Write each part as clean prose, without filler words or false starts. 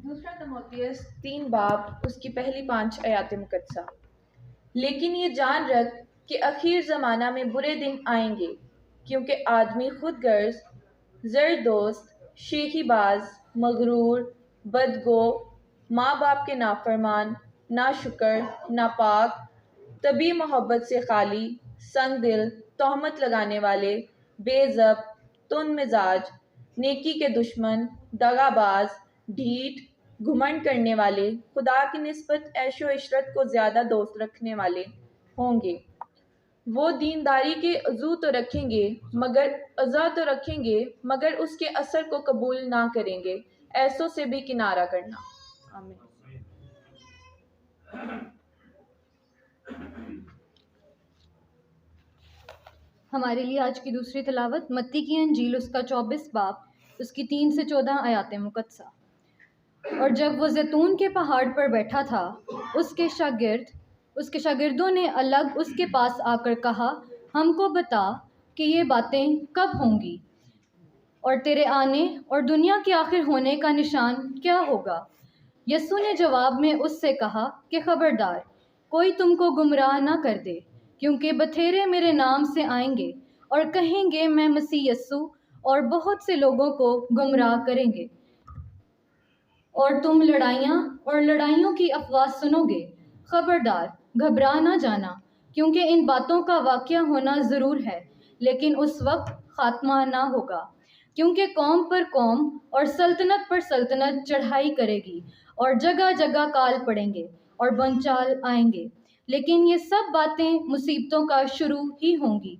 دوسرا تموتھیوس 3 باب اس کی پہلی 5 آیات مقدسہ۔ لیکن یہ جان رکھ کہ اخیر زمانہ میں برے دن آئیں گے، کیونکہ آدمی خود غرض، زر دوست، شیخی باز، مغرور، بدگو، ماں باپ کے نافرمان، ناشکر، ناپاک، طبی محبت سے خالی، سنگ دل، تہمت لگانے والے، بے ضبط، تند مزاج، نیکی کے دشمن، دغا باز، ڈھیٹ، گھمنڈ کرنے والے، خدا کی نسبت عیش و عشرت کو زیادہ دوست رکھنے والے ہوں گے۔ وہ دینداری کے عضو تو رکھیں گے مگر اس کے اثر کو قبول نہ کریں گے، ایسوں سے بھی کنارہ کرنا۔ آمین۔ ہمارے لیے آج کی دوسری تلاوت متی کی انجیل اس کا 24 باب اس کی 3 سے 14 آیات مقدسہ۔ اور جب وہ زیتون کے پہاڑ پر بیٹھا تھا، اس کے شاگردوں نے الگ اس کے پاس آ کر کہا، ہم کو بتا کہ یہ باتیں کب ہوں گی، اور تیرے آنے اور دنیا کے آخر ہونے کا نشان کیا ہوگا؟ یسوع نے جواب میں اس سے کہا کہ خبردار، کوئی تم کو گمراہ نہ کر دے، کیونکہ بتھیرے میرے نام سے آئیں گے اور کہیں گے میں مسیح یسوع، اور بہت سے لوگوں کو گمراہ کریں گے۔ اور تم لڑائیوں کی افواہ سنو گے۔ خبردار، گھبرا نہ جانا، کیونکہ ان باتوں کا واقعہ ہونا ضرور ہے، لیکن اس وقت خاتمہ نہ ہوگا۔ کیونکہ قوم پر قوم اور سلطنت پر سلطنت چڑھائی کرے گی، اور جگہ جگہ کال پڑیں گے اور بنچال آئیں گے۔ لیکن یہ سب باتیں مصیبتوں کا شروع ہی ہوں گی۔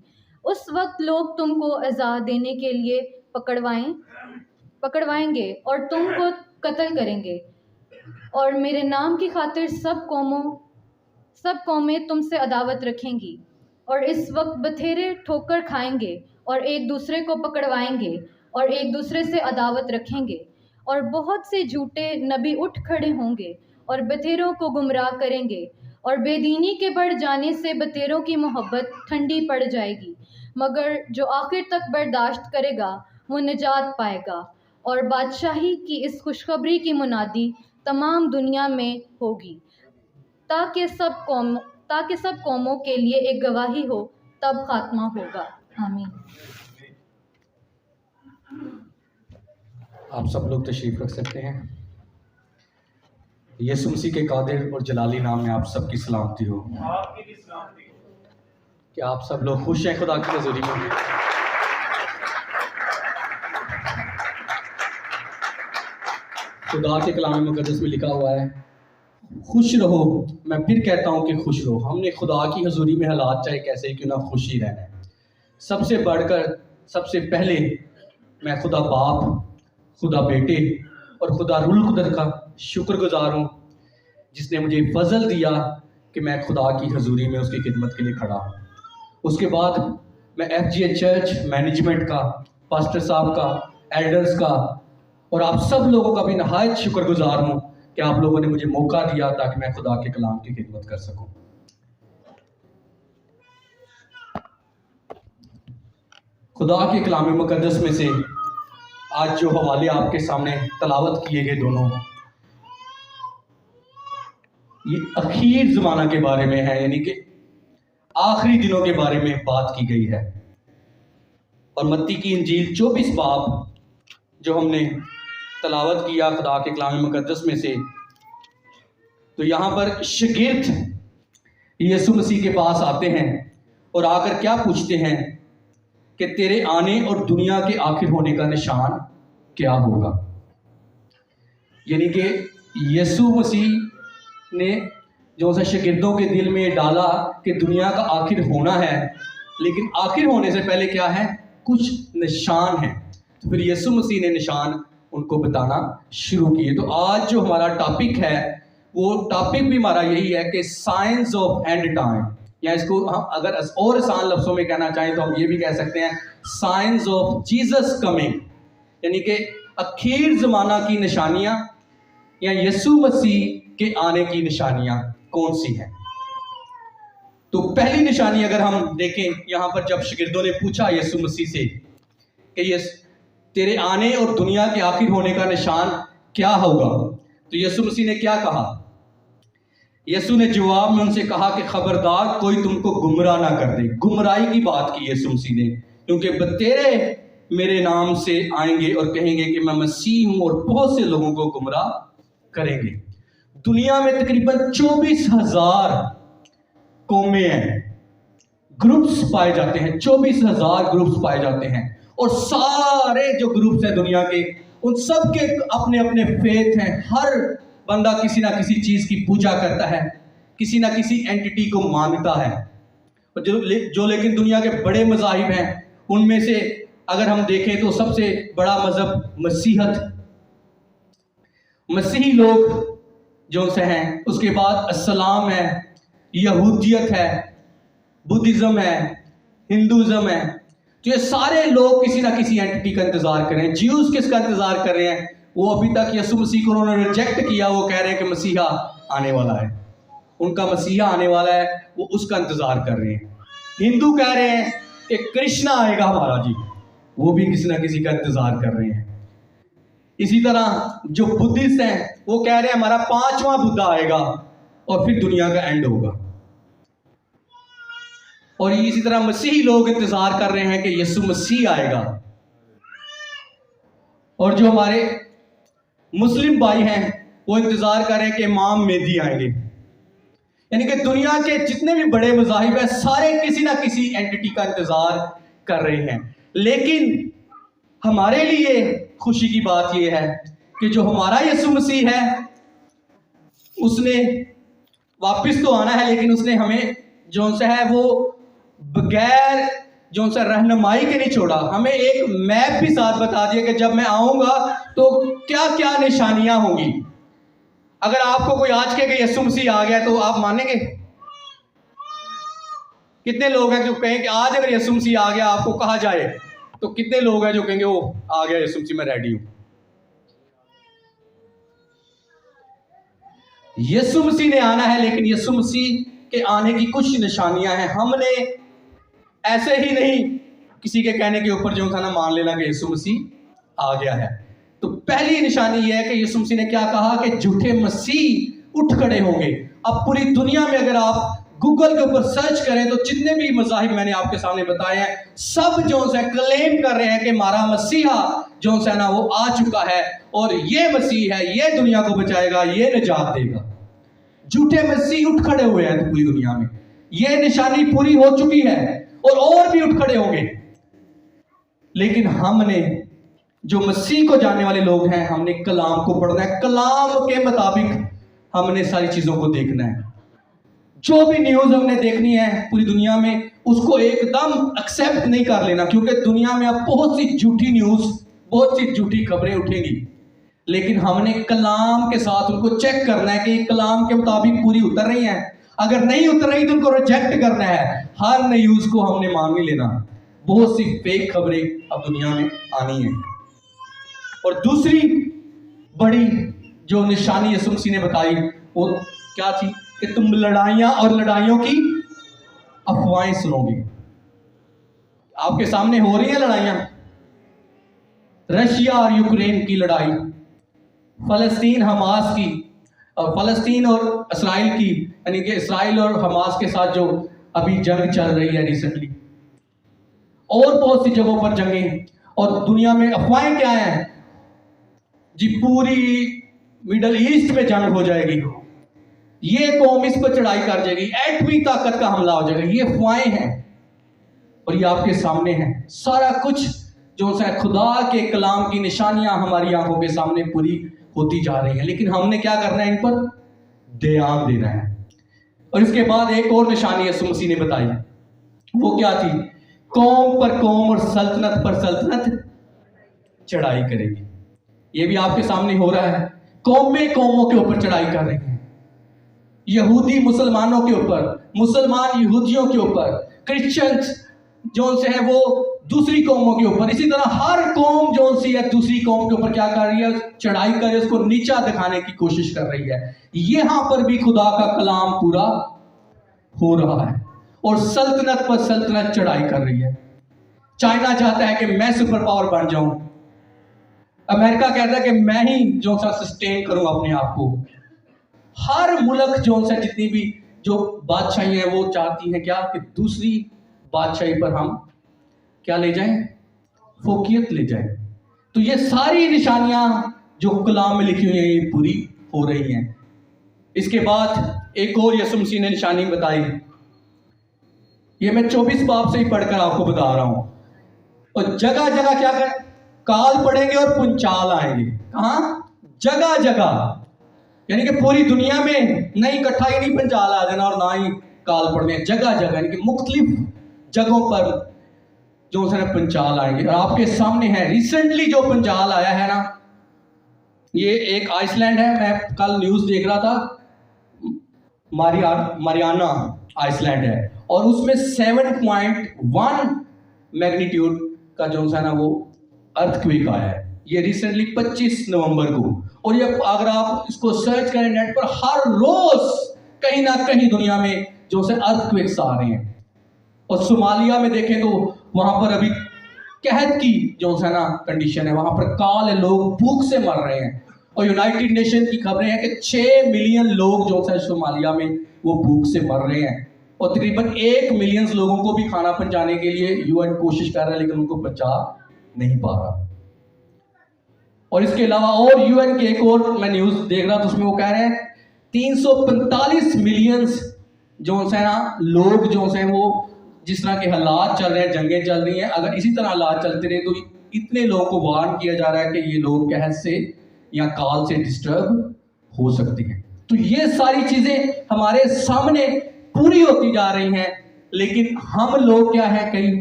اس وقت لوگ تم کو ایذا دینے کے لیے پکڑوائیں گے اور تم کو قتل کریں گے، اور میرے نام کی خاطر سب قومیں تم سے عداوت رکھیں گی۔ اور اس وقت بتھیرے ٹھوکر کھائیں گے اور ایک دوسرے کو پکڑوائیں گے اور ایک دوسرے سے عداوت رکھیں گے، اور بہت سے جھوٹے نبی اٹھ کھڑے ہوں گے اور بتھیروں کو گمراہ کریں گے، اور بے دینی کے بڑھ جانے سے بتھیروں کی محبت ٹھنڈی پڑ جائے گی، مگر جو آخر تک برداشت کرے گا وہ نجات پائے گا۔ اور بادشاہی کی اس خوشخبری کی منادی تمام دنیا میں ہوگی، تاکہ سب قوموں کے لیے ایک گواہی ہو، تب خاتمہ ہوگا۔ آمین۔ آپ سب لوگ تشریف رکھ سکتے ہیں۔ یسوع مسیح کے قادر اور جلالی نام میں آپ سب کی سلامتی ہو۔ کہ آپ سب لوگ خوش ہیں خدا کی حضوری میں؟ خدا کے کلام مقدس میں لکھا ہوا ہے، خوش رہو۔ میں پھر کہتا ہوں کہ خوش رہو۔ ہم نے خدا کی حضوری میں حالات چاہے کیسے ہی کیوں نہ خوش ہی رہنا ہے۔ سب سے بڑھ کر، سب سے پہلے میں خدا باپ، خدا بیٹے اور خدا روح القدس کا شکر گزار ہوں، جس نے مجھے فضل دیا کہ میں خدا کی حضوری میں اس کی خدمت کے لیے کھڑا ہوں۔ اس کے بعد میں ایف جی اے چرچ مینجمنٹ کا، پاسٹر صاحب کا، ایلڈرز کا اور آپ سب لوگوں کا بھی نہایت شکر گزار ہوں کہ آپ لوگوں نے مجھے موقع دیا تاکہ میں خدا کے کلام کی خدمت کر سکوں۔ خدا کے کلام مقدس میں سے آج جو حوالے آپ کے سامنے تلاوت کیے گئے دونوں، یہ اخیر زمانہ کے بارے میں ہے، یعنی کہ آخری دنوں کے بارے میں بات کی گئی ہے۔ اور متی کی انجیل 24 باب جو ہم نے تلاوت کیا خدا کے کلام مقدس میں سے، تو یہاں پر شاگرد یسوع مسیح کے پاس آتے ہیں اور آ کر کیا پوچھتے ہیں کہ تیرے آنے اور دنیا کے آخر ہونے کا نشان کیا ہوگا؟ یعنی کہ یسوع مسیح نے جو اسے شاگردوں کے دل میں ڈالا کہ دنیا کا آخر ہونا ہے، لیکن آخر ہونے سے پہلے کیا ہے؟ کچھ نشان ہیں۔ تو پھر یسوع مسیح نے نشان ان کو بتانا شروع کیے۔ تو آج جو ہمارا ٹاپک ہے، وہ ٹاپک بھی ہمارا یہی ہے کہ سائنس آف اینڈ ٹائم، یا اس کو ہم اگر اور آسان لفظوں میں کہنا چاہیں تو ہم یہ بھی کہہ سکتے ہیں سائنس آف جیزس کمنگ، یعنی کہ اخیر زمانہ کی نشانیاں یا یسوع مسیح کے آنے کی نشانیاں کون سی ہیں۔ تو پہلی نشانی اگر ہم دیکھیں، یہاں پر جب شاگردوں نے پوچھا یسوع مسیح سے کہ تیرے آنے اور دنیا کے آخر ہونے کا نشان کیا ہوگا، تو یسوع مسیح نے کیا کہا؟ یسوع نے جواب میں ان سے کہا کہ خبردار کوئی تم کو گمراہ نہ کر دے۔ گمراہی کی بات کی یسوع مسیح نے، کیونکہ بتیرے میرے نام سے آئیں گے اور کہیں گے کہ میں مسیح ہوں، اور بہت سے لوگوں کو گمراہ کریں گے۔ دنیا میں تقریباً 24,000 قومیں ہیں، گروپس پائے جاتے ہیں، 24,000 گروپس پائے جاتے ہیں، اور سارے جو گروپس ہیں دنیا کے، ان سب کے اپنے اپنے فیتھ ہیں۔ ہر بندہ کسی نہ کسی چیز کی پوجا کرتا ہے، کسی نہ کسی اینٹیٹی کو مانتا ہے۔ اور جو لیکن دنیا کے بڑے مذاہب ہیں، ان میں سے اگر ہم دیکھیں تو سب سے بڑا مذہب مسیحت، مسیحی لوگ جو سے ہیں، اس کے بعد اسلام ہے، یہودیت ہے، بدھزم ہے، ہندوازم ہے۔ تو یہ سارے لوگ کسی نہ کسی اینٹیٹی کا انتظار کر رہے ہیں۔ جیوز کس کا انتظار کر رہے ہیں؟ وہ ابھی تک یسوع مسیح کو انہوں نے ریجیکٹ کیا، وہ کہہ رہے ہیں کہ مسیحا آنے والا ہے، ان کا مسیحا آنے والا ہے، وہ اس کا انتظار کر رہے ہیں۔ ہندو کہہ رہے ہیں کہ کرشنا آئے گا ہمارا جی، وہ بھی کسی نہ کسی کا انتظار کر رہے ہیں۔ اسی طرح جو بدھسٹ ہیں، وہ کہہ رہے ہیں ہمارا 5واں بدھا آئے گا اور پھر دنیا کا اینڈ ہوگا۔ اور اسی طرح مسیحی لوگ انتظار کر رہے ہیں کہ یسوع مسیح آئے گا۔ اور جو ہمارے مسلم بھائی ہیں، وہ انتظار کر رہے ہیں کہ امام مہدی آئیں گے۔ یعنی کہ دنیا کے جتنے بھی بڑے مذاہب ہیں، سارے کسی نہ کسی اینٹیٹی کا انتظار کر رہے ہیں۔ لیکن ہمارے لیے خوشی کی بات یہ ہے کہ جو ہمارا یسوع مسیح ہے، اس نے واپس تو آنا ہے، لیکن اس نے ہمیں جو سے ہے وہ بغیر جو سے رہنمائی کے نہیں چھوڑا۔ ہمیں ایک میپ بھی ساتھ بتا دیا کہ جب میں آؤں گا تو کیا کیا نشانیاں ہوں گی۔ اگر آپ کو کوئی آج کہے کہ یسوع مسیح آ گیا تو آپ مانیں گے؟ کتنے لوگ ہیں جو کہیں کہ آج اگر یسوع مسیح آ گیا، آپ کو کہا جائے، تو کتنے لوگ ہیں جو کہیں گے وہ آ گیا یسوع مسیح، میں ریڈی ہوں؟ یسوع مسیح نے آنا ہے، لیکن یسوع مسیح کے آنے کی کچھ نشانیاں ہیں۔ ہم نے ایسے ہی نہیں کسی کے کہنے کے اوپر جو تھا نا مان لینا کہ یسوع مسیح آ گیا ہے۔ تو پہلی نشانی یہ ہے کہ یسوع مسیح نے کیا کہا کہ جھوٹے مسیح اٹھ کھڑے ہوں گے۔ اب پوری دنیا میں اگر آپ گوگل کے اوپر سرچ کریں تو جتنے بھی مذاہب میں نے آپ کے سامنے بتائے ہیں، سب جو سے کلیم کر رہے ہیں کہ ہمارا مسیحا جو سے نا وہ آ چکا ہے، اور یہ مسیح ہے، یہ دنیا کو بچائے گا، یہ نجات دے گا۔ جھوٹے مسیح اٹھ کھڑے ہوئے ہیں پوری دنیا میں، یہ نشانی پوری ہو چکی ہے، اور بھی اٹھ کھڑے ہوں گے۔ لیکن ہم نے جو مسیح کو جاننے والے لوگ ہیں، ہم نے کلام کو پڑھنا ہے، کلام کے مطابق ہم نے ساری چیزوں کو دیکھنا ہے۔ جو بھی نیوز ہم نے دیکھنی ہے پوری دنیا میں، اس کو ایک دم ایکسیپٹ نہیں کر لینا، کیونکہ دنیا میں اب بہت سی جھوٹی نیوز، بہت سی جھوٹی خبریں اٹھیں گی۔ لیکن ہم نے کلام کے ساتھ ان کو چیک کرنا ہے کہ یہ کلام کے مطابق پوری اتر رہی ہیں۔ اگر نہیں اتر رہی تو ان کو ریجیکٹ کرنا ہے۔ ہر نیوز کو ہم نے مان نہیں لینا۔ بہت سی فیک خبریں اب دنیا میں آنی ہیں۔ اور دوسری بڑی جو نشانی یسوع مسیح نے بتائی وہ کیا تھی؟ کہ تم لڑائیاں اور لڑائیوں کی افواہیں سنو گے۔ آپ کے سامنے ہو رہی ہیں لڑائیاں، رشیا اور یوکرین کی لڑائی، فلسطین حماس کی، اور فلسطین اور اسرائیل کی، یعنی کہ اسرائیل اور حماس کے ساتھ جو ابھی جنگ چل رہی ہے ریسنٹلی، اور بہت سی جگہوں پر جنگیں۔ اور دنیا میں افواہیں کیا ہیں جی؟ پوری مڈل ایسٹ میں جنگ ہو جائے گی، یہ قوم اس پر چڑھائی کر جائے گی، ایٹمی طاقت کا حملہ ہو جائے گا۔ یہ افواہیں ہیں، اور یہ آپ کے سامنے ہیں۔ سارا کچھ جو ہے خدا کے کلام کی نشانیاں ہماری آنکھوں کے سامنے پوری ہوتی جا رہی ہیں، لیکن ہم نے کیا کرنا ہے؟ ان پر دھیان دینا ہے۔ اور اس کے بعد ایک اور نشانی یسوع مسیح نے بتائی، وہ کیا تھی؟ قوم پر قوم اور سلطنت پر سلطنت چڑھائی کرے گی۔ یہ بھی آپ کے سامنے ہو رہا ہے۔ قومیں قوموں کے اوپر چڑھائی کر رہی ہیں، یہودی مسلمانوں کے اوپر، مسلمان یہودیوں کے اوپر، کرسچنز جو سے ہے وہ دوسری قوموں کے اوپر۔ اسی طرح ہر قوم جو سی ہے دوسری قوم کے اوپر کیا کر رہی ہے؟ چڑھائی کر رہی ہے، اس کو نیچا دکھانے کی کوشش کر رہی ہے۔ یہاں پر بھی خدا کا کلام پورا ہو رہا ہے، اور سلطنت پر سلطنت چڑھائی کر رہی ہے۔ چائنا چاہتا ہے کہ میں سپر پاور بن جاؤں، امریکہ کہتا ہے کہ میں ہی جو سا سسٹین کروں اپنے آپ کو. ہر ملک جو سا جتنی بھی جو بادشاہی ہیں وہ چاہتی ہیں کیا کہ دوسری بادشاہی پر ہم کیا لے جائیں, فوقیت لے جائیں. تو یہ ساری نشانیاں جو کلام میں لکھی ہوئی ہیں یہ پوری ہو رہی ہیں. اس کے بعد ایک اور یسوع مسیح نے نشانی بتائی, یہ میں 24 باب سے ہی پڑھ کر آپ کو بتا رہا ہوں. اور جگہ جگہ کیا کریں, کال پڑیں گے اور پنچال آئیں گے. کہاں؟ جگہ جگہ, یعنی کہ پوری دنیا میں نہیں اکٹھا ہی نہیں پنچال آ جانا اور نہ ہی کال پڑھنے, جگہ جگہ یعنی کہ مختلف جگہوں پر جو اس نے پنچال آئیں گے. اور آپ کے سامنے ہے ریسنٹلی جو پنچال آیا ہے نا, یہ ایک آئس لینڈ ہے. میں کل نیوز دیکھ رہا تھا, ماریانا آئس لینڈ ہے, اور اس میں 7.1 میگنیٹیوڈ کا جو ہے نا وہ ارتھ کویک آیا ہے. یہ ریسنٹلی 25 نومبر کو. اور یہ اگر آپ اس کو سرچ کریں نیٹ پر, ہر روز کہیں نہ کہیں دنیا میں جو سے ارتھ کویکس آ رہے ہیں. اور صومالیہ میں دیکھیں تو وہاں پر ابھی قحط کی جو ہے نا کنڈیشن ہے, وہاں پر کال ہے, لوگ بھوک سے مر رہے ہیں. اور یونائٹڈ نیشن کی خبریں ہیں کہ 6 ملین لوگ جو ہے صومالیہ میں وہ بھوک سے مر رہے ہیں. اور تقریباً 1 ملین لوگوں کو بھی کھانا پہنچانے کے لیے UN کوشش کر رہا ہے, لیکن ان کو پہنچا نہیں پا رہا. اور اس کے علاوہ اور UN کے ایک اور میں نیوز دیکھ رہا تو اس میں وہ کہہ رہے ہیں 345 ملین جو ہے نا لوگ جو ہیں وہ جس طرح کے حالات چل رہے ہیں, جنگیں چل رہی ہیں, اگر اسی طرح حالات چلتے رہے تو اتنے لوگوں کو وارن کیا جا رہا ہے کہ یہ لوگ قحط سے یا کال سے ڈسٹرب ہو سکتی ہیں. تو یہ ساری چیزیں ہمارے سامنے پوری ہوتی جا رہی ہیں, لیکن ہم لوگ کیا ہے کہیں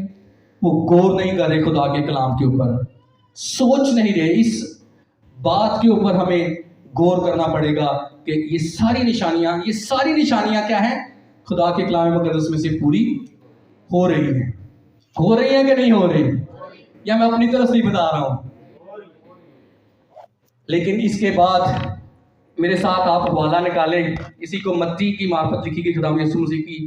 وہ غور نہیں کر رہے خدا کے کلام کے اوپر, سوچ نہیں رہے. اس بات کے اوپر ہمیں غور کرنا پڑے گا کہ یہ ساری نشانیاں کیا ہیں, خدا کے کلام مقدس میں سے پوری ہو رہی ہیں کہ نہیں ہو رہی, یا میں اپنی طرف سے ہی بتا رہا ہوں. لیکن اس کے بعد میرے ساتھ آپ حوالہ نکالیں, اسی کو متی کی معرفت لکھی گئی خدا یسوع مسیح کی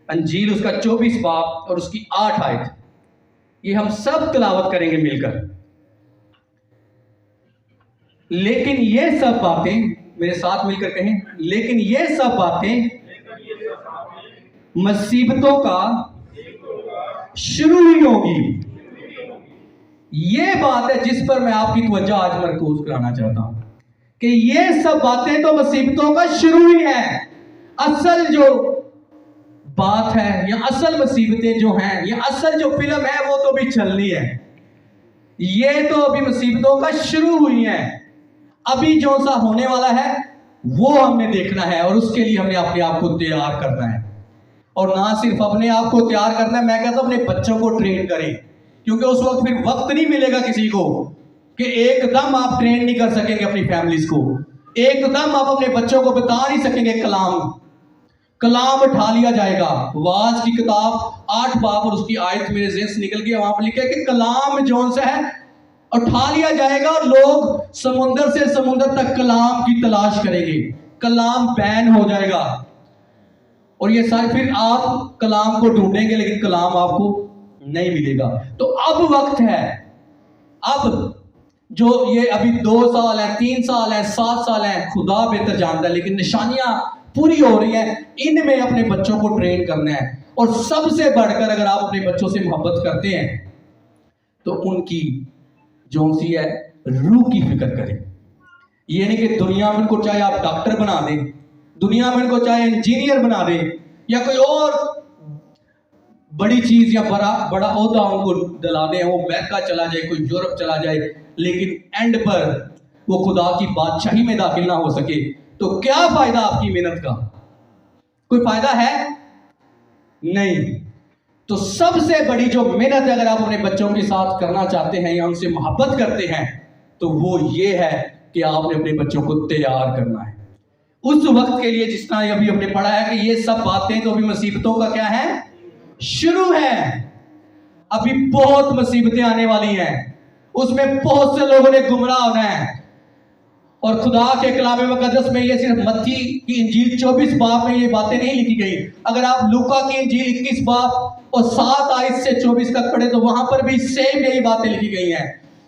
انجیل, اس کا 24 باب اور اس کی 8 آیت, یہ ہم سب تلاوت کریں گے مل کر. لیکن یہ سب باتیں, میرے ساتھ مل کر کہیں, لیکن یہ سب باتیں مصیبتوں کا شروع ہی ہوگی. یہ بات ہے جس پر میں آپ کی توجہ آج مرکوز کرانا چاہتا ہوں کہ یہ سب باتیں تو مصیبتوں کا شروع ہی ہے. اصل جو بات ہے یا اصل مصیبتیں جو ہیں یا اصل جو فلم ہے وہ تو بھی چلنی ہے. یہ تو ابھی مصیبتوں کا شروع ہوئی ہیں. ابھی جو سا ہونے والا ہے وہ ہم نے دیکھنا ہے, اور اس کے لیے ہم نے اپنے آپ کو تیار کرنا ہے. اور نہ صرف اپنے آپ کو تیار کرنا ہے, میں کہتا ہوں اپنے بچوں کو ٹرین کریں, کیونکہ اس وقت پھر وقت نہیں ملے گا کسی کو کہ ایک دم آپ ٹرین نہیں کر سکیں گے اپنی فیملیز کو, ایک دم آپ اپنے بچوں کو بتا نہیں سکیں گے. کلام اٹھا لیا جائے گا. واز کی کتاب 8 باب اور اس کی آیت میرے ذہن سے نکل گیا, وہاں پر لکھا ہے کہ کلام جون سے ہے اٹھا لیا جائے گا, اور لوگ سمندر سے سمندر تک کلام کی تلاش کریں گے. کلام بین ہو جائے گا, اور یہ سارے پھر آپ کلام کو ڈھونڈیں گے لیکن کلام آپ کو نہیں ملے گا. تو اب وقت ہے, اب جو یہ ابھی 2 سال ہیں, 3 سال ہیں, 7 سال ہیں, خدا بہتر جانتا ہے, لیکن نشانیاں پوری ہو رہی ہیں. ان میں اپنے بچوں کو ٹرین کرنا ہے, اور سب سے بڑھ کر اگر آپ اپنے بچوں سے محبت کرتے ہیں تو ان کی جو سی ہے روح کی فکر کریں. یہ نہیں کہ دنیا میں ان کو چاہے آپ ڈاکٹر بنا دیں, دنیا میں ان کو چاہے انجینئر بنا دیں, یا کوئی اور بڑی چیز یا بڑا عہدہ ان کو دلا دیں, وہ امریکہ چلا جائے, کوئی یورپ چلا جائے, لیکن اینڈ پر وہ خدا کی بادشاہی میں داخل نہ ہو سکے تو کیا فائدہ آپ کی محنت کا؟ کوئی فائدہ ہے نہیں. تو سب سے بڑی جو محنت اگر آپ اپنے بچوں کے ساتھ کرنا چاہتے ہیں یا ان سے محبت کرتے ہیں تو وہ یہ ہے کہ آپ نے اپنے بچوں کو تیار کرنا ہے اس وقت کے لیے جس طرح ابھی ہم نے پڑھا ہے کہ یہ سب باتیں تو ابھی مصیبتوں کا کیا ہے, شروع ہے. ابھی بہت مصیبتیں آنے والی ہیں, اس میں بہت سے لوگوں نے گمراہ ہونا ہے. اور خدا کے کلام مقدس میں یہ صرف متی کی انجیل 24 باب میں یہ باتیں نہیں لکھی گئی. اگر آپ لوکا کی انجیل 21 باب اور 7 آیت سے 24 تک پڑھے تو وہاں پر بھی سیم یہی باتیں لکھی گئی ہیں.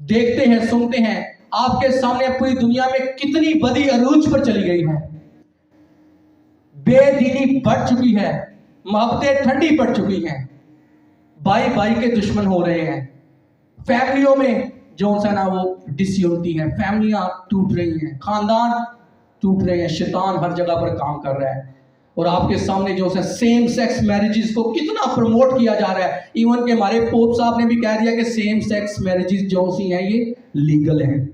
دیکھتے ہیں سنتے ہیں آپ کے سامنے پوری دنیا میں کتنی بدی عروج پر چلی گئی ہے، بے دینی بڑھ چکی ہے، محبتیں ٹھنڈی پڑ چکی ہیں، بھائی بھائی کے دشمن ہو رہے ہیں، فیملیوں میں جو ہے نا وہ ڈسیونٹی ہیں، فیملیاں ٹوٹ رہی ہیں، خاندان ٹوٹ رہے ہیں، شیطان ہر جگہ پر کام کر رہا ہے، اور آپ کے سامنے جو ہے سیم سیکس میرجز کو کتنا پروموٹ کیا جا رہا ہے، ایون کہ ہمارے پوپ صاحب نے بھی کہہ دیا کہ سیم سیکس میرجز جو سی ہیں یہ لیگل ہیں۔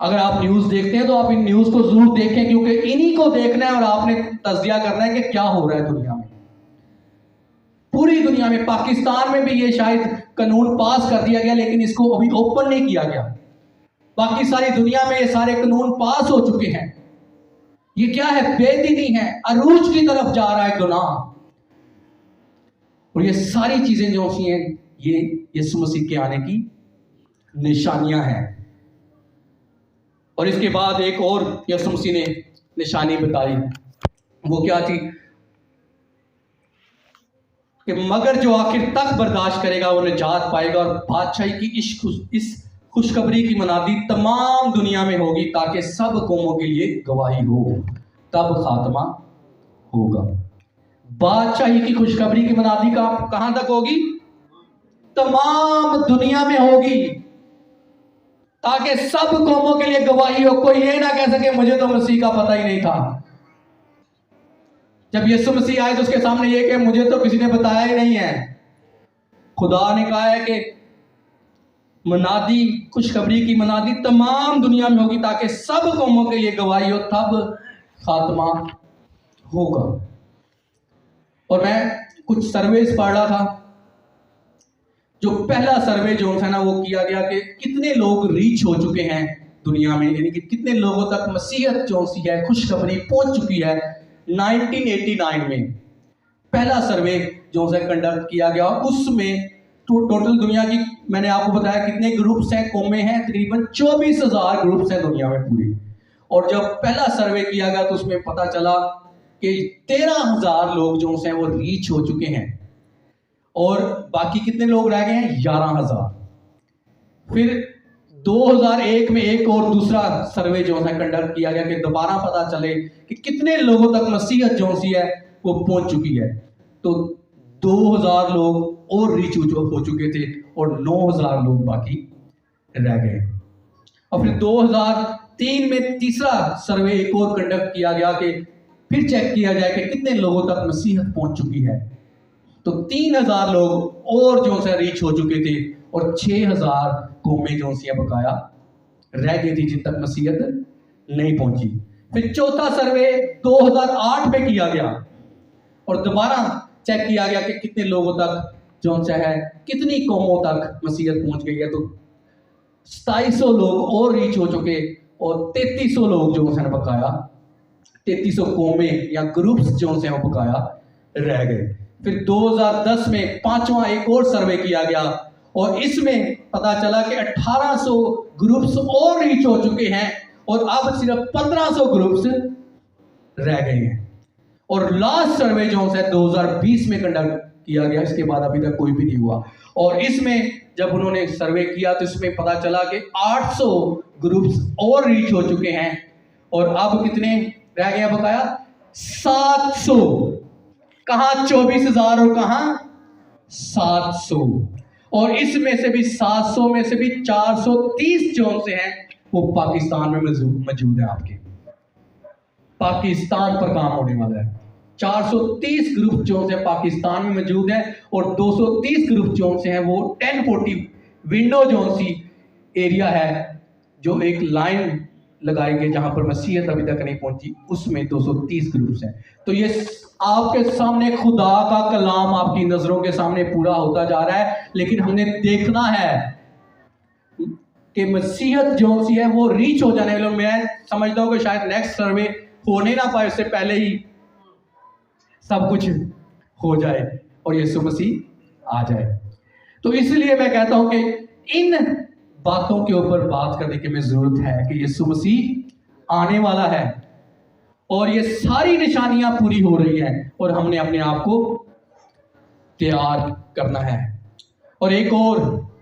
اگر آپ نیوز دیکھتے ہیں تو آپ ان نیوز کو ضرور دیکھیں، کیونکہ انہی کو دیکھنا ہے اور آپ نے تجزیہ کرنا ہے کہ کیا ہو رہا ہے دنیا میں، پوری دنیا میں۔ پاکستان میں بھی یہ شاید قانون پاس کر دیا گیا لیکن اس کو ابھی اوپن نہیں کیا گیا، باقی ساری دنیا میں یہ سارے قانون پاس ہو چکے ہیں۔ یہ کیا ہے؟ بے دینی ہے، عروج کی طرف جا رہا ہے گناہ، اور یہ ساری چیزیں جو ہیں یہ یسوع مسیح کے آنے کی نشانیاں ہیں۔ اور اس کے بعد ایک اور یسوع مسیح نے نشانی بتائی، وہ کیا تھی؟ کہ مگر جو آخر تک برداشت کرے گا وہ نجات پائے گا، اور بادشاہی کی اس خوشخبری کی منادی تمام دنیا میں ہوگی تاکہ سب قوموں کے لیے گواہی ہو، تب خاتمہ ہوگا۔ بادشاہی کی خوشخبری کی منادی کہاں تک ہوگی؟ تمام دنیا میں ہوگی تاکہ سب قوموں کے لیے گواہی ہو۔ کوئی یہ نہ کہہ سکے مجھے تو مسیح کا پتہ ہی نہیں تھا۔ جب یسوع مسیح آئے تو اس کے سامنے یہ کہ مجھے تو کسی نے بتایا ہی نہیں ہے۔ خدا نے کہا ہے کہ منادی، خوشخبری کی منادی تمام دنیا میں ہوگی تاکہ سب قوموں کے لیے گواہی ہو، تب خاتمہ ہوگا۔ اور میں کچھ سرویز پڑھ رہا تھا، جو پہلا سروے جو ہے نا وہ کیا گیا کہ کتنے لوگ ریچ ہو چکے ہیں دنیا میں، یعنی کہ کتنے لوگوں تک مسیحیت جو سی ہے، خوشخبری پہنچ چکی ہے۔ 1989 میں پہلا سروے جو ہے کنڈکٹ کیا گیا، اس میں ٹوٹل دنیا کی میں نے آپ کو بتایا کتنے گروپس ہیں، قومیں ہیں، تقریباً 24,000 گروپس ہیں دنیا میں پوری۔ اور جب پہلا سروے کیا گیا تو اس میں پتہ چلا کہ 13,000 لوگ جو ہیں وہ ریچ ہو چکے ہیں، اور باقی کتنے لوگ رہ گئے ہیں؟ 11,000۔ پھر 2001 میں ایک اور دوسرا سروے جو ہے کنڈکٹ کیا گیا کہ دوبارہ پتہ چلے کہ کتنے لوگوں تک مسیحیت جو سی ہے وہ پہنچ چکی ہے، تو 2,000 لوگ اور ریچ ہو چکے تھے اور 9,000 لوگ باقی رہ گئے۔ اور پھر 2003 میں تیسرا سروے ایک اور کنڈکٹ کیا گیا کہ پھر چیک کیا جائے کہ کتنے لوگوں تک مسیحیت پہنچ چکی ہے، تو 3,000 لوگ اور جو سے ریچ ہو چکے تھے، اور 6,000 قومیں جو سی بقایا رہ گئی تھی جن تک مسیحیت نہیں پہنچی۔ پھر چوتھا سروے 2008 میں کیا گیا اور دوبارہ چیک کیا گیا کہ کتنے لوگوں تک جو ہے کتنی قوموں تک مسیحیت پہنچ گئی ہے، تو 2,700 لوگ اور ریچ ہو چکے، اور 3,300 لوگ جو ہیں بقایا 3,300 قومیں یا گروپس جو ہیں وہ بقایا رہ گئے۔ پھر 2010 میں پانچواں ایک اور سروے کیا گیا، اور اس میں پتا چلا کہ 1,800 گروپس اور ریچ ہو چکے ہیں، اور اب صرف 1,500 گروپس رہ گئے ہیں۔ اور لاسٹ سروے جو ہے 2020 میں کنڈکٹ کیا گیا، اس کے بعد ابھی تک کوئی بھی نہیں ہوا، اور اس میں جب انہوں نے سروے کیا تو اس میں پتا چلا کہ 800 گروپس اور ریچ ہو چکے ہیں، اور اب کتنے رہ گئے ہیں بقایا؟ 700۔ کہاں 24,000 اور کہاں 700، اور اس میں سے بھی 700 میں سے بھی 430 جو سے ہیں وہ پاکستان میں موجود ہیں۔ آپ کے پاکستان پر کام ہونے والا ہے۔ 430 گروپ جو سے پاکستان میں موجود ہیں، اور 230 گروپ جو سے ہیں وہ 1040 ونڈو جو سی ایریا ہے، جو ایک لائن لگائی گئی جہاں پر مسیحیت ابھی تک نہیں پہنچی، اس میں 230 گروپس ہیں۔ تو یہ آپ کے سامنے خدا کا کلام آپ کی نظروں کے سامنے پورا ہوتا جا رہا ہے، لیکن ہم نے دیکھنا ہے کہ مسیحیت جو سی ہے وہ ریچ ہو جانے والی۔ میں سمجھتا ہوں کہ شاید نیکسٹ سروے ہونے نہ پائے، اس سے پہلے ہی سب کچھ ہو جائے اور یسوع مسیح آ جائے۔ تو اس لیے میں کہتا ہوں کہ ان باتوں کے اوپر بات کرنے کی ہمیں ضرورت ہے کہ یسوع مسیح آنے والا ہے، اور یہ ساری نشانیاں پوری ہو رہی ہیں، اور ہم نے اپنے آپ کو تیار کرنا ہے۔ اور ایک اور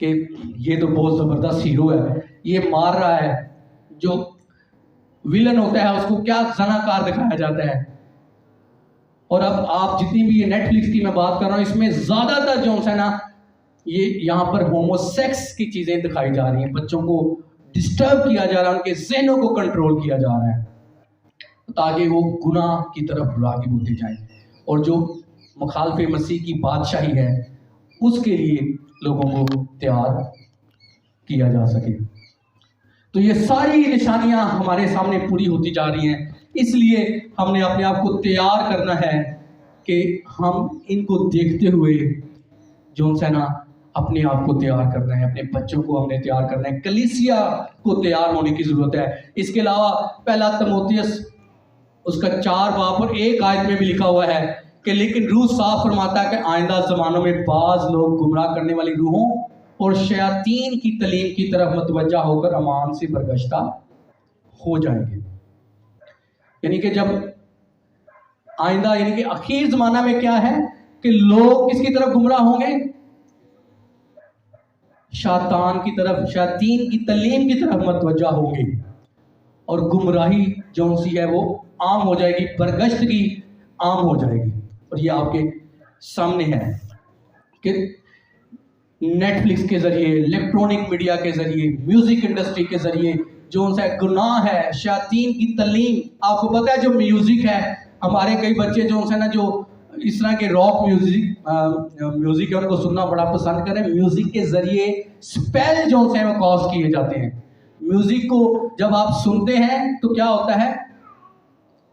کہ یہ تو بہت زبردست ہیرو ہے, یہ مار رہا ہے, جو ویلن ہوتا ہے اس کو کیا زناکار دکھایا جاتا ہے. اور اب آپ جتنی بھی یہ نیٹ فلکس کی میں بات کر رہا ہوں, اس میں زیادہ تر جو ہے نا یہ یہاں پر ہومو سیکس کی چیزیں دکھائی جا رہی ہیں, بچوں کو ڈسٹرب کیا جا رہا ہے, ان کے ذہنوں کو کنٹرول کیا جا رہا ہے تاکہ وہ گناہ کی طرف راغب ہوتے جائیں, اور جو مخالف مسیح کی بادشاہی ہے اس کے لیے لوگوں کو تیار کیا جا سکے. تو یہ ساری نشانیاں ہمارے سامنے پوری ہوتی جا رہی ہیں, اس لیے ہم نے اپنے آپ کو تیار کرنا ہے کہ ہم ان کو دیکھتے ہوئے جو ہے نا اپنے آپ کو تیار کرنا ہے, اپنے بچوں کو ہم نے تیار کرنا ہے, کلیسیا کو تیار ہونے کی ضرورت ہے. اس کے علاوہ پہلا تموتھیوس اس کا 4 باب اور 1 آیت میں بھی لکھا ہوا ہے کہ لیکن روح صاف فرماتا ہے کہ آئندہ زمانوں میں بعض لوگ گمراہ کرنے والی روحوں اور شیاطین کی تعلیم کی طرف متوجہ ہو کر امان سے برگشتہ ہو جائیں گے. یعنی کہ جب آئندہ یعنی کہ اخیر زمانہ میں کیا ہے کہ لوگ کس کی طرف گمراہ ہوں گے؟ شیطان کی طرف, شیاطین کی تعلیم کی طرف متوجہ ہوں گے, اور گمراہی جو سی ہے وہ عام ہو جائے گی, برگشتگی عام ہو جائے گی. اور یہ آپ کے سامنے ہے کہ نیٹ فلکس کے ذریعے, الیکٹرونک میڈیا کے ذریعے, میوزک انڈسٹری کے ذریعے جو سا گناہ ہے, شیاطین کی تعلیم. آپ کو پتہ ہے جو میوزک ہے, ہمارے کئی بچے جو ہے نا جو اس طرح کے راک میوزک ہے ان کو سننا بڑا پسند کریں. میوزک کے ذریعے سپیل جو ہے وہ کاز کیے جاتے ہیں. میوزک کو جب آپ سنتے ہیں تو کیا ہوتا ہے,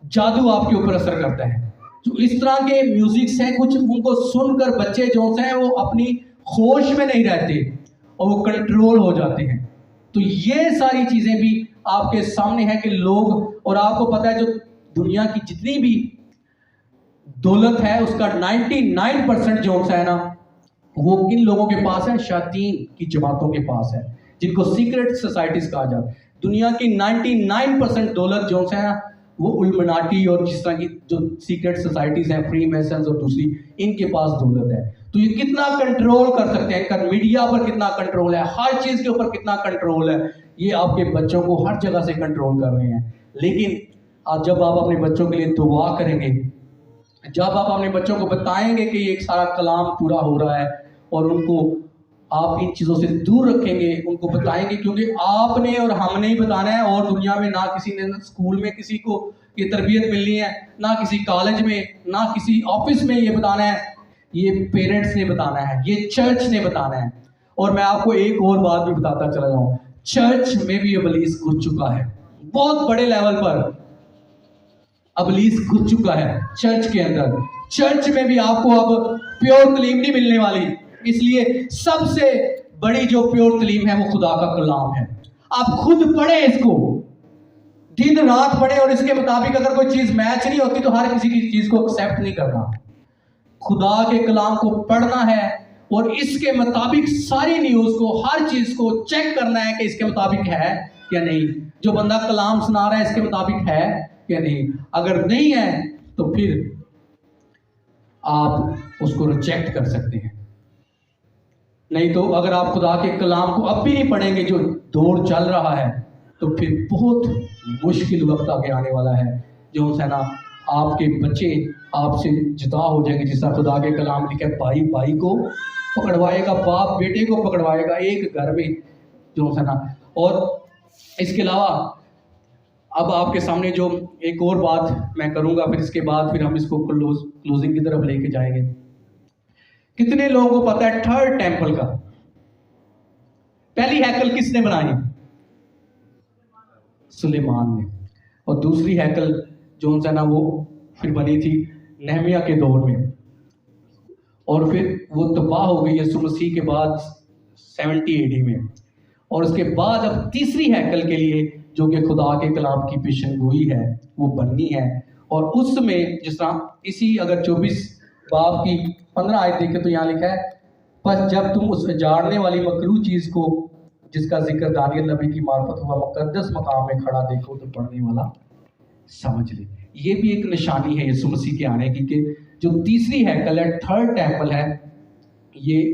جادو آپ کے اوپر اثر کرتا ہے. جو اس طرح کے میوزکس ہیں کچھ, ان کو سن کر بچے جو ہیں وہ اپنی ہوش میں نہیں رہتے اور وہ کنٹرول ہو جاتے ہیں. تو یہ ساری چیزیں بھی آپ کے سامنے ہیں کہ لوگ, اور آپ کو پتہ ہے جو دنیا کی جتنی بھی دولت ہے اس کا 99% جو ہے نا وہ کن لوگوں کے پاس ہے؟ شیاطین کی جماعتوں کے پاس ہے, جن کو سیکرٹ سوسائٹیز کہا جاتا ہے. دنیا کی 99% دولت جو ہے نا وہ المناٹی اور جس طرح کی جو سیکرٹ سوسائٹیز ہیں, فری میسنز اور دوسری, ان کے پاس دولت ہے. تو یہ کتنا کنٹرول کر سکتے ہیں, میڈیا پر کتنا کنٹرول ہے, ہر چیز کے اوپر کتنا کنٹرول ہے. یہ آپ کے بچوں کو ہر جگہ سے کنٹرول کر رہے ہیں. لیکن جب آپ اپنے بچوں کے لیے دعا کریں گے, جب آپ اپنے بچوں کو بتائیں گے کہ یہ ایک سارا کلام پورا ہو رہا ہے, اور ان کو آپ ان چیزوں سے دور رکھیں گے, ان کو بتائیں گے, کیونکہ آپ نے اور ہم نے ہی بتانا ہے, اور دنیا میں نہ کسی نے اسکول میں کسی کو یہ تربیت ملنی ہے, نہ کسی کالج میں, نہ کسی آفس میں یہ بتانا ہے. یہ پیرنٹس نے بتانا ہے, یہ چرچ نے بتانا ہے. اور میں آپ کو ایک اور بات بھی بتاتا چلا جاؤں, چرچ میں بھی ابلیس گھس چکا ہے, بہت بڑے لیول پر ابلیس گھس چکا ہے چرچ کے اندر. چرچ میں بھی آپ کو اب پیور تعلیم نہیں ملنے والی, اس لیے سب سے بڑی جو پیور تعلیم ہے وہ خدا کا کلام ہے. آپ خود پڑھیں اس کو, دن رات پڑھیں, اور اس کے مطابق اگر کوئی چیز میچ نہیں ہوتی تو ہر کسی کی چیز کو ایکسیپٹ نہیں کرنا. خدا کے کلام کو پڑھنا ہے اور اس کے مطابق ساری نیوز کو, ہر چیز کو چیک کرنا ہے کہ اس کے مطابق ہے یا نہیں. جو بندہ کلام سنا رہا ہے اس کے مطابق ہے یا نہیں. اگر نہیں ہے تو پھر آپ اس کو ریجیکٹ کر سکتے ہیں. نہیں تو اگر آپ خدا کے کلام کو اب بھی نہیں پڑھیں گے, جو دور چل رہا ہے, تو پھر بہت مشکل وقت آگے آنے والا ہے. جو ہے نا آپ کے بچے آپ سے جدا ہو جائیں گے. جس طرح خدا کے کلام لکھا ہے, بھائی بھائی کو پکڑوائے گا, باپ بیٹے کو پکڑوائے گا ایک گھر میں, جو ہے نا. اور اس کے علاوہ اب آپ کے سامنے جو ایک اور بات میں کروں گا, پھر اس کے بعد پھر ہم اس کو کلوزنگ کی طرف لے کے جائیں گے. کتنے لوگوں کو پتا ہے تھرڈ ٹیمپل کا پہلی ہیکل کس نے بنائی؟ سلیمان نے. اور دوسری ہیکل جو ہے نا وہ پھر بنی تھی نہمیہ کے دور میں, اور پھر وہ تباہ ہو گئی یسوع مسیح کے بعد 70 AD میں. اور اس کے بعد اب تیسری ہیکل کے لیے جو کہ خدا کے کلام کی پیشن گوئی ہے وہ بننی ہے. اور اس میں جس طرح اسی اگر 24 باب کی 15 آیت دیکھیں تو یہاں لکھا ہے, پس جب تم اس اجاڑنے والی مکروہ چیز کو جس کا ذکر دانیل نبی کی معرفت ہوا مقدس مقام میں کھڑا دیکھو تو پڑھنے والا سمجھ لے. یہ بھی ایک نشانی ہے یسوع مسیح کے آنے کی کہ جو تیسری ہیکل ہے, تھرڈ ٹیمپل ہے, یہ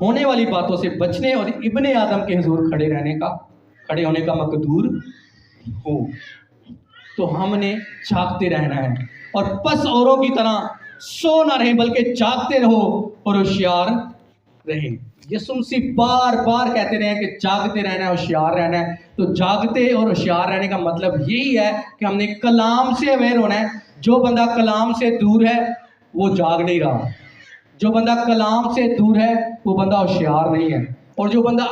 ہونے والی باتوں سے بچنے اور ابن آدم کے حضور کھڑے ہونے کا مقدور ہو۔ تو ہم نے جاگتے رہنا ہے، اور پس اوروں کی طرح سو نہ رہیں بلکہ جاگتے رہو اور ہوشیار رہیں۔ یسوع مسیح بار بار کہتے رہے ہیں کہ جاگتے رہنا ہے، ہوشیار رہنا ہے۔ تو جاگتے اور ہوشیار رہنے کا مطلب یہی ہے کہ ہم نے کلام سے اویئر ہونا ہے۔ جو بندہ کلام سے دور ہے وہ جاگ نہیں رہا، جو بندہ کلام سے دور ہے وہ بندہ ہوشیار نہیں ہے، اور جو بندہ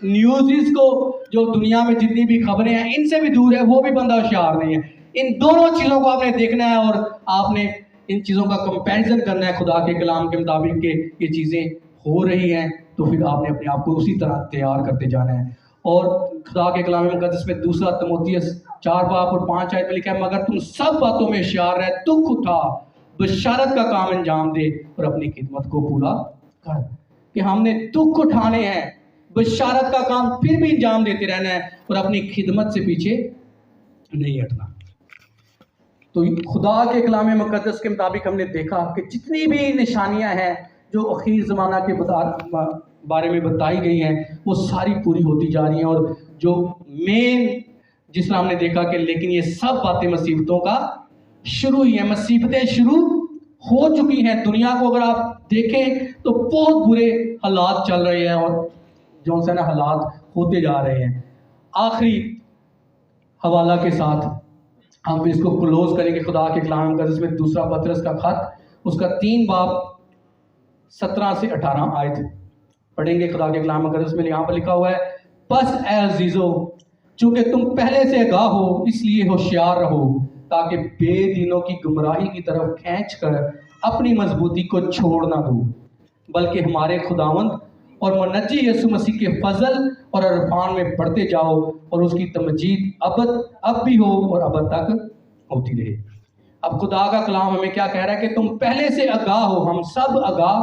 نیوزز کو، جو دنیا میں جتنی بھی خبریں ہیں ان سے بھی دور ہے، وہ بھی بندہ ہوشیار نہیں ہے۔ ان دونوں چیزوں کو آپ نے دیکھنا ہے، اور آپ نے ان چیزوں کا کمپیریزن کرنا ہے خدا کے کلام کے مطابق کہ یہ چیزیں ہو رہی ہیں، تو پھر آپ نے اپنے آپ کو اسی طرح تیار کرتے جانا ہے۔ اور خدا کے کلام مقدس میں 2 تموتھیوس 4 باب اور 5 آیت میں لکھا ہے، مگر تم سب باتوں میں ہوشیار رہ، دکھ اٹھا، بشارت کا کام انجام دے اور اپنی خدمت کو پورا کر۔ کہ ہم نے دکھ اٹھانے ہیں، بشارت کا کام پھر بھی انجام دیتے رہنا ہے، اور اپنی خدمت سے پیچھے نہیں ہٹنا۔ تو خدا کے کلام مقدس کے مطابق ہم نے دیکھا کہ جتنی بھی نشانیاں ہیں جو اخیر زمانہ کے بارے میں بتائی گئی ہیں وہ ساری پوری ہوتی جا رہی ہیں، اور جو مین جس طرح ہم نے دیکھا کہ لیکن یہ سب باتیں مصیبتوں کا شروع ہی ہیں، مصیبتیں شروع ہو چکی ہیں۔ دنیا کو اگر آپ دیکھیں تو بہت برے حالات چل رہے ہیں، اور جو سے نا حالات ہوتے جا رہے ہیں۔ آخری حوالہ کے ساتھ ہم اس کو کلوز کریں گے خدا کے کلام مقدس میں 2 پطرس کا خط، اس کا 3 باب 17 سے 18 آیت پڑھیں گے خدا کے کلام مقدس میں۔ یہاں پر لکھا ہوا ہے، پس اے عزیزو، چونکہ تم پہلے سے آگاہ ہو اس لیے ہوشیار رہو، تاکہ بے دینوں کی گمراہی کی طرف کھینچ کر اپنی مضبوطی کو چھوڑ نہ دو، بلکہ ہمارے خداوند اور منجی یسوع مسیح کے فضل اور عرفان میں بڑھتے جاؤ، اور اس کی تمجید اب بھی ہو اور ابد تک ہوتی رہے۔ اب خدا کا کلام ہمیں کیا کہہ رہا ہے کہ تم پہلے سے آگاہ ہو، ہم سب آگاہ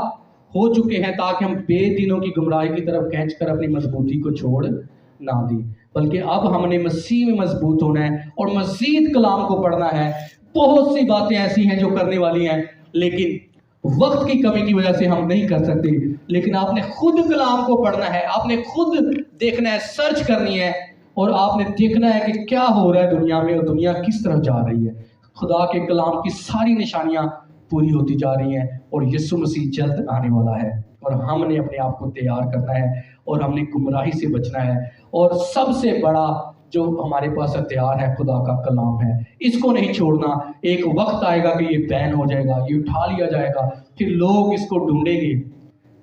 ہو چکے ہیں، تاکہ ہم بے دینوں کی گمراہی کی طرف کھینچ کر اپنی مضبوطی کو چھوڑ نہ دیں، بلکہ اب ہم نے مسیح میں مضبوط ہونا ہے اور مزید کلام کو پڑھنا ہے۔ بہت سی باتیں ایسی ہیں جو کرنے والی ہیں، لیکن وقت کی کمی کی وجہ سے ہم نہیں کر سکتے، لیکن آپ نے خود کلام کو پڑھنا ہے، آپ نے خود دیکھنا ہے، سرچ کرنی ہے، اور آپ نے دیکھنا ہے کہ کیا ہو رہا ہے دنیا میں اور دنیا کس طرف جا رہی ہے۔ خدا کے کلام کی ساری نشانیاں پوری ہوتی جا رہی ہیں، اور یسوع مسیح جلد آنے والا ہے، اور ہم نے اپنے آپ کو تیار کرنا ہے، اور ہم نے گمراہی سے بچنا ہے، اور سب سے بڑا جو ہمارے پاس ہتھیار ہے خدا کا کلام ہے، اس کو نہیں چھوڑنا۔ ایک وقت آئے گا کہ یہ بین ہو جائے گا، یہ اٹھا لیا جائے گا، پھر لوگ اس کو ڈھونڈیں گے،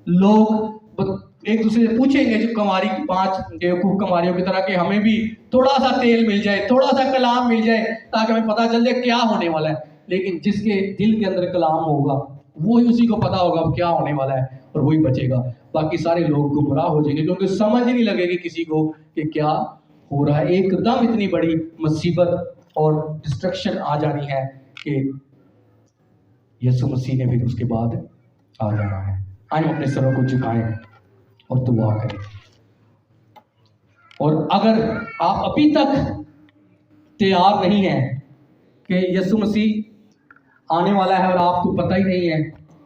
لوگ ایک دوسرے سے پوچھیں گے، جو کماری 5 بیوقوف کماریوں کی طرح، کہ ہمیں بھی تھوڑا سا تیل مل جائے، تھوڑا سا کلام مل جائے، تاکہ ہمیں پتہ چل جائے کیا ہونے والا ہے۔ لیکن جس کے دل کے اندر کلام ہوگا وہی اسی کو پتہ ہوگا کیا ہونے والا ہے، اور وہی بچے گا۔ باقی سارے لوگ گمراہ ہو جائیں گے، کیونکہ سمجھ ہی نہیں لگے گی کسی کو کہ کیا ہو رہا ہے۔ ایک دم اتنی بڑی مصیبت اور ڈسٹرکشن آ جانی ہے کہ یسوع مسیح نے پھر اس کے بعد آ جانا ہے۔ آئیں اپنے سروں کو جھکائیں اور دعا کریں۔ اور اگر آپ ابھی تک تیار نہیں ہیں کہ یسوع مسیح آنے والا ہے اور آپ کو پتہ ہی نہیں ہے،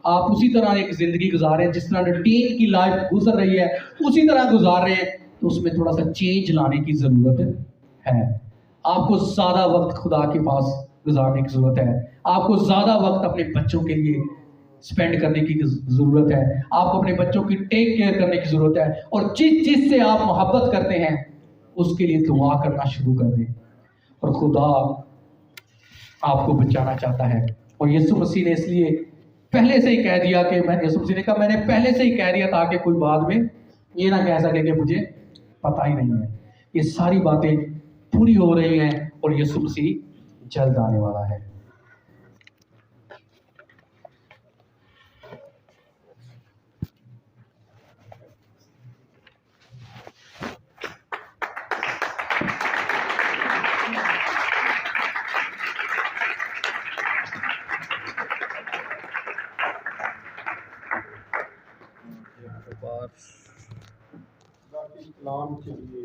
آپ اسی طرح ایک زندگی گزارے ہیں جس طرح روٹین کی لائف گزر رہی ہے، اسی طرح گزار رہے ہیں، تو اس میں تھوڑا سا چینج لانے کی ضرورت ہے۔ آپ کو زیادہ وقت خدا کے پاس گزارنے کی ضرورت ہے، آپ کو زیادہ وقت اپنے بچوں کے لیے سپینڈ کرنے کی ضرورت ہے، آپ کو اپنے بچوں کی ٹیک کیئر کرنے کی ضرورت ہے، اور جس چیز سے آپ محبت کرتے ہیں اس کے لیے دعا کرنا شروع کر دیں، اور خدا آپ کو بچانا چاہتا ہے۔ اور یسوع مسیح نے اس لیے پہلے سے ہی کہہ دیا کہ یسوع مسیح نے کہا، میں نے پہلے سے ہی کہہ دیا تاکہ کوئی بعد میں یہ نہ کہہ سکے کہ مجھے پتہ ہی نہیں ہے۔ یہ ساری باتیں پوری ہو رہی ہیں، اور یسوع مسیح جلد آنے والا ہے۔ کلام کے لیے